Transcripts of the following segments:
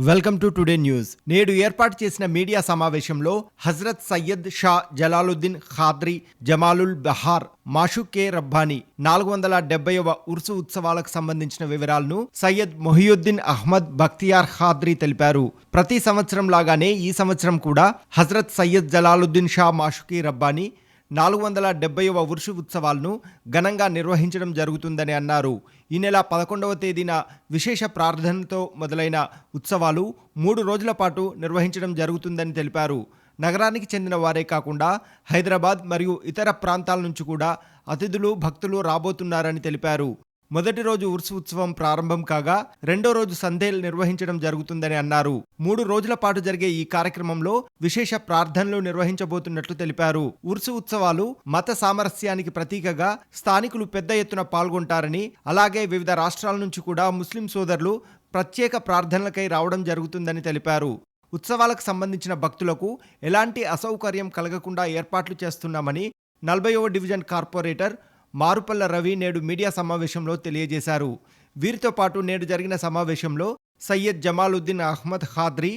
Welcome to today news. నేడు ఏర్పాటు చేసిన మీడియా సమావేశంలో హజరత్ సయ్యద్ షా జలాలుద్దీన్ ఖాద్రీ జమాలుల్ బహార్ మాషుకే రబ్బానీ 470వ ఉర్సు ఉత్సవాలకు సంబంధించిన వివరాలను సయ్యద్ మొహియుద్దీన్ అహ్మద్ బఖ్తియార్ ఖాద్రీ తెలిపారు. ప్రతి సంవత్సరం లాగానే ఈ సంవత్సరం కూడా హజరత్ సయ్యద్ జలాలుద్దీన్ షా మాషుకే రబ్బానీ 470వ ఉర్సు ఉత్సవాలను ఘనంగా నిర్వహించడం జరుగుతుందని అన్నారు. ఈ నెల 11వ తేదీన విశేష ప్రార్థనతో మొదలైన ఉత్సవాలు 3 రోజుల పాటు నిర్వహించడం జరుగుతుందని తెలిపారు. నగరానికి చెందిన వారే కాకుండా హైదరాబాద్ మరియు ఇతర ప్రాంతాల నుంచి కూడా అతిథులు భక్తులు రాబోతున్నారని తెలిపారు. మొదటి రోజు ఉర్సు ఉత్సవం ప్రారంభం కాగా రెండో రోజు సందేల్ నిర్వహించడం జరుగుతుందని అన్నారు. 3 రోజుల పాటు జరిగే ఈ కార్యక్రమంలో విశేష ప్రార్థనలు నిర్వహించబోతున్నట్లు తెలిపారు. ఉర్సు ఉత్సవాలు మత సామరస్యానికి ప్రతీకగా స్థానికులు పెద్ద ఎత్తున పాల్గొంటారని, అలాగే వివిధ రాష్ట్రాల నుంచి కూడా ముస్లిం సోదరులు ప్రత్యేక ప్రార్థనలకై రావడం జరుగుతుందని తెలిపారు. ఉత్సవాలకు సంబంధించిన భక్తులకు ఎలాంటి అసౌకర్యం కలగకుండా ఏర్పాట్లు చేస్తున్నామని 40వ డివిజన్ కార్పొరేటర్ మారుపల్ల రవి నేడు మీడియా సమావేశంలో తెలియజేశారు. వీరితో పాటు నేడు జరిగిన సమావేశంలో సయ్యద్ జమాలుద్దీన్ అహ్మద్ ఖాద్రీ,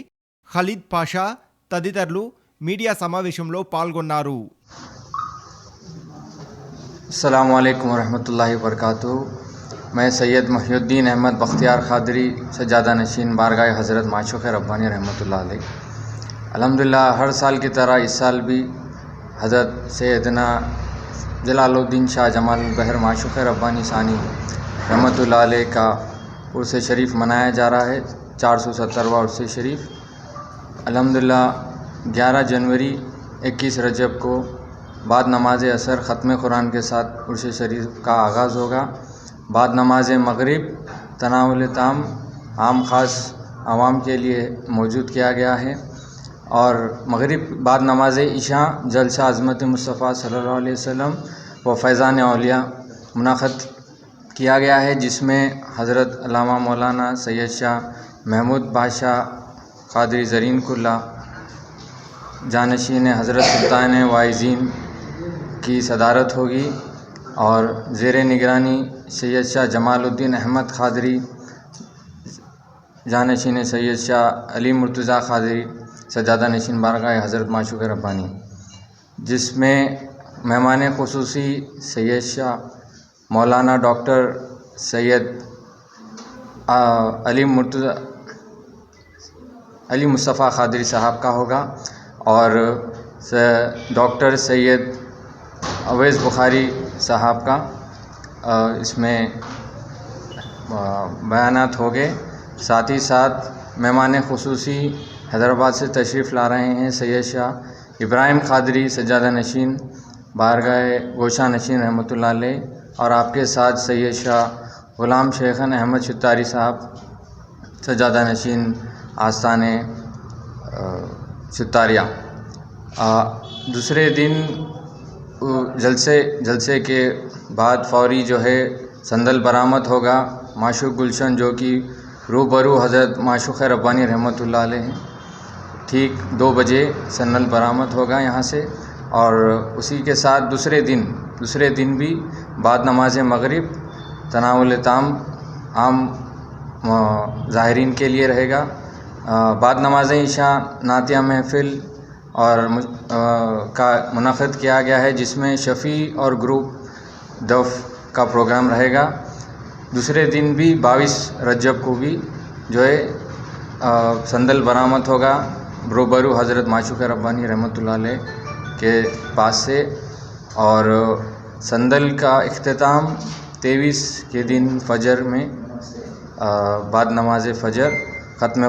ఖలీద్ పాషా తదితరులు మీడియా సమావేశంలో పాల్గొన్నారు. अस्सलामु अलैकुम वरहमतुल्लाहि वबरकातुहू। मैं सैयद मोहियुद्दीन अहमद बख्तियार खादरी सज्जादा नशीन बारगाह हज़रत माशूक़ रब्बानी रहमतुल्लाह अलैह। अल्हम्दुलिल्लाह हर साल की तरह इस साल भी हज़रत सैयदना जलालुद्दीन शाह जमालुल बहर माशूक़ रब्बानी सानी रहमतुल्लाह अलैह का उर्स शरीफ मनाया जा रहा है, 470वां उर्स शरीफ। अल्हम्दुलिल्लाह 11 जनवरी 21 रजब को बाद नमाज असर ख़त्म कुरान के साथ उर्स शरीफ का आगाज़ होगा। बाद नमाज मगरिब तनावुल ताम आम ख़ास आवाम के लिए मौजूद किया गया है और मगरिब बाद नमाज इशा जलसा अज़मत मुस्तफ़ा सल्लल्लाहु अलैहि वसल्लम व फैज़ान औलिया मुनाक़द किया गया है, जिसमें हज़रत अल्लामा मौलाना सैयद शाह महमूद बादशाह क़ादरी ज़रीन कुल्ला जानशीन हज़रत सुल्तान वाइज़ीन की सदारत होगी और ज़ेर निगरानी सैयद शाह जमालुद्दीन अहमद ख़ादरी जानशीन सैयद शाह अली मुर्तज़ा ख़ादरी सज्जादा नशीन बारगाह हज़रत माशूक़ रब्बानी, जिसमें मेहमान ख़ुसूसी सैयद शाह मौलाना डॉक्टर सैयद अली मुस्तफ़ा ख़ादरी साहब का होगा और डॉक्टर सैयद अवैस बुखारी साहब का इसमें बयानात होंगे। साथ ही साथ मेहमान ख़ुसूसी हैदराबाद से तशरीफ़ ला रहे हैं सैयद शाह इब्राहिम ख़ादरी सज्जादा नशीन बारगाह गोशा नशीन रहमतुल्लाह अलैह और आपके साथ सैयद शाह ग़ुलाम शेखन अहमद शुत्तारी साहब सज्जादा नशीन आस्ताने शुत्तारिया। दूसरे दिन जलसे के बाद फौरी जो है संदल बरामद होगा माशूक़ गुलशन, जो कि रूबरू हज़रत माशूक़ रब्बानी रहमतुल्लाह अलैह हैं। ठीक 2 बजे संदल बरामद होगा यहाँ से और उसी के साथ दूसरे दिन भी बाद नमाज मगरिब तनावुल ताम आम ज़ाहिरीन के लिए रहेगा। बाद नमाज इशा नातिया महफ़िल और का मुनाक़द किया गया है, जिसमें शफ़ी और ग्रुप दफ़ का प्रोग्राम रहेगा। दूसरे दिन भी 22 रजब को भी जो है संदल बरामद होगा रूबरू हज़रत माशूक़ रब्बानी रहमतुल्लाह अलैह के पास से और संदल का इख्तिताम 23 के दिन फ़जर में बाद नमाज फ़जर ख़त्म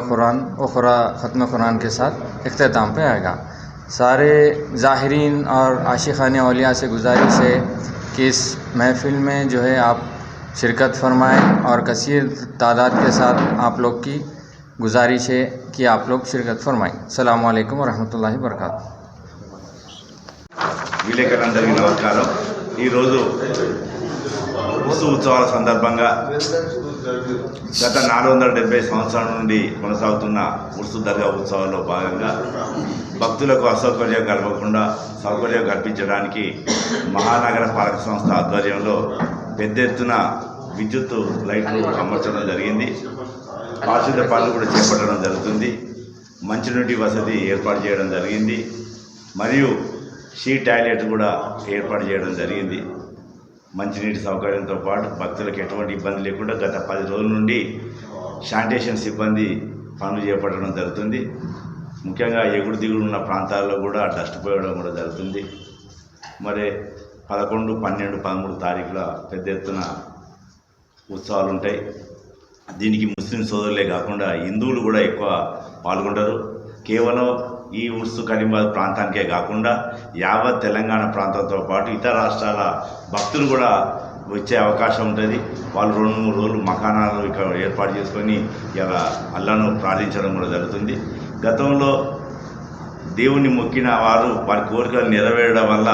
कुरान के साथ इख्तिताम पे आएगा। सारे ज़ाहिरीन और आशिक़ाने औलिया से गुजारिश है कि इस महफ़िल में जो है आप शिरकत फरमाएँ और कसीर तादाद के साथ आप लोग की गुजारिश है कि आप लोग शिरकत फरमाएँ। अस्सलामु अलैकुम वरहमतुल्लाहि वबरकातुहू। విలేకరులందరికీ నమస్కారం. ఈరోజు ఉర్సు ఉత్సవాల సందర్భంగా గత 470 సంవత్సరాల నుండి కొనసాగుతున్న ఉర్సు దర్గా ఉత్సవాల్లో భాగంగా భక్తులకు అసౌకర్యం కలగకుండా సౌకర్యం కల్పించడానికి మహానగర పాలక సంస్థ ఆధ్వర్యంలో పెద్ద ఎత్తున విద్యుత్ లైట్లు అమర్చడం జరిగింది. పారిశుద్ధ్య పనులు కూడా చేపట్టడం జరుగుతుంది. మంచినీటి వసతి ఏర్పాటు చేయడం జరిగింది. మరియు షీ టాయిలెట్ కూడా ఏర్పాటు చేయడం జరిగింది. మంచినీటి సౌకర్యంతో పాటు భక్తులకు ఎటువంటి ఇబ్బంది లేకుండా గత 10 రోజుల నుండి శానిటేషన్ సిబ్బంది పనులు చేపట్టడం జరుగుతుంది. ముఖ్యంగా ఎగుడు దిగుడు ఉన్న ప్రాంతాల్లో కూడా డస్ట్ పోయడం కూడా జరుగుతుంది. మరి 11, 12, 13 తారీఖుల పెద్ద ఎత్తున ఉత్సవాలు ఉంటాయి. దీనికి ముస్లిం సోదరులే కాకుండా హిందువులు కూడా ఎక్కువ పాల్గొంటారు. కేవలం ఈ ఉర్సు కరీంబాద్ ప్రాంతానికే కాకుండా యావత్ తెలంగాణ ప్రాంతంతో పాటు ఇతర రాష్ట్రాల భక్తులు కూడా వచ్చే అవకాశం ఉంటుంది. వాళ్ళు 2-3 రోజులు మకానాలు ఇక్కడ ఏర్పాటు చేసుకొని ఇలా అల్లాను ప్రార్థించడం కూడా జరుగుతుంది. గతంలో దేవుణ్ణి మొక్కిన వారి కోరికలు నెరవేరడం వల్ల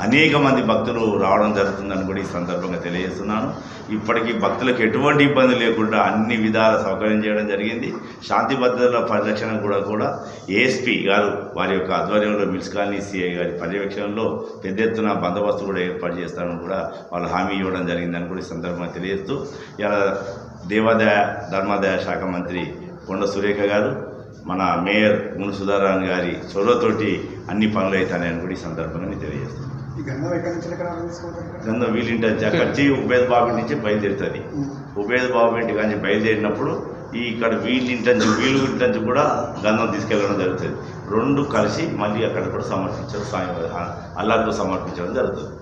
అనేక మంది భక్తులు రావడం జరుగుతుందని కూడా ఈ సందర్భంగా తెలియజేస్తున్నాను. ఇప్పటికీ భక్తులకు ఎటువంటి ఇబ్బంది లేకుండా అన్ని విధాల సౌకర్యం చేయడం జరిగింది. శాంతి భద్రతల పరిరక్షణ కూడా ఏఎస్పీ గారు వారి యొక్క ఆధ్వర్యంలో మిల్స్ కాలనీ సిఐ గారి పర్యవేక్షణలో పెద్ద ఎత్తున బందోబస్తు కూడా ఏర్పాటు చేస్తారని కూడా వాళ్ళు హామీ ఇవ్వడం జరిగిందని కూడా ఈ సందర్భంగా తెలియజేస్తూ ఇలా దేవాదాయ ధర్మాదాయ శాఖ మంత్రి కొండ సురేఖ గారు, మన మేయర్ గుణ సుధారాణి గారి చొరవతోటి అన్ని పనులు అవుతాయని కూడా ఈ సందర్భంగా నేను తెలియజేస్తాను. గంధం వీళ్ళింటి అక్కడి ఉబేద్ బాబు నుంచి బయలుదేరుతుంది. ఉబేద్ బాబు ఇంటి కానీ బయలుదేరినప్పుడు ఇక్కడ వీళ్ళింటి కూడా గంధం తీసుకెళ్ళడం జరుగుతుంది. 2 కలిసి మళ్ళీ అక్కడ కూడా సమర్పించడం, అల్లాహ్కు సమర్పించడం జరుగుతుంది.